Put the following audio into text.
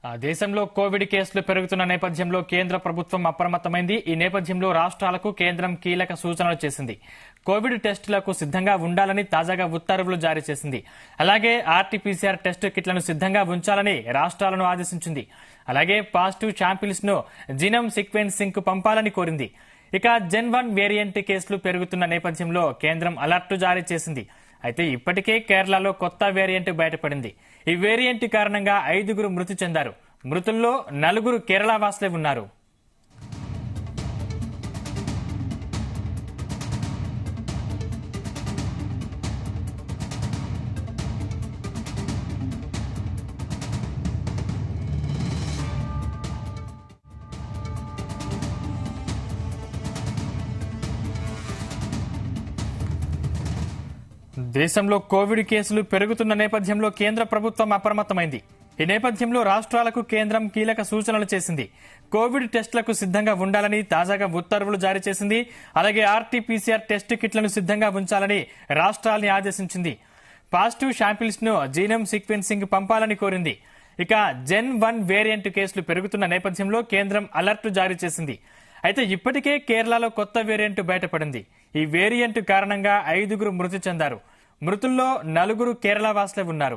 దేశంలో కోవిడ్ కేసులు పెరుగుతున్న నేపథ్యంలో కేంద్ర ప్రభుత్వం అప్రమత్తమైంది. ఈ నేపథ్యంలో రాష్ట్రాలకు కేంద్రం కీలక సూచనలు చేసింది. కోవిడ్ టెస్టులకు సిద్ధంగా ఉండాలని తాజాగా ఉత్తర్వులు జారీ చేసింది. అలాగే ఆర్టీపీసీఆర్ టెస్టు కిట్లను సిద్ధంగా ఉంచాలని రాష్ట్రాలను ఆదేశించింది. అలాగే పాజిటివ్ శాంపిల్స్ ను జీనోమ్ సీక్వెన్సింగ్ కు పంపాలని కోరింది. ఇక జెన్-1 వేరియంట్ కేసులు పెరుగుతున్న నేపథ్యంలో కేంద్రం అలర్ట్ జారీ చేసింది. అయితే ఇప్పటికే కేరళలో కొత్త వేరియంట్ బయటపడింది. ఈ వేరియంట్ కారణంగా 5 మృతి చెందారు. మృతుల్లో 4 కేరళ వాసులే ఉన్నారు. దేశంలో కోవిడ్ కేసులు పెరుగుతున్న నేపథ్యంలో కేంద్ర ప్రభుత్వం అప్రమత్తమైంది. ఈ నేపథ్యంలో రాష్ట్రాలకు కేంద్రం కీలక సూచనలు చేసింది. కోవిడ్ టెస్టులకు సిద్ధంగా ఉండాలని తాజాగా ఉత్తర్వులు జారీ చేసింది. అలాగే ఆర్టీపీసీఆర్ టెస్ట్ కిట్లను సిద్ధంగా ఉంచాలని రాష్ట్రాల్ని ఆదేశించింది. పాజిటివ్ శాంపిల్స్ ను జీనోమ్ సీక్వెన్సింగ్ పంపాలని కోరింది. ఇక జెన్-1 వేరియంట్ కేసులు పెరుగుతున్న నేపథ్యంలో కేంద్రం అలర్ట్ జారీ చేసింది. అయితే ఇప్పటికే కేరళలో కొత్త వేరియంట్ బయటపడింది. ఈ వేరియంట్ కారణంగా 5 మృతి చెందారు. మృతుల్లో 4 కేరళ వాసులే ఉన్నారు.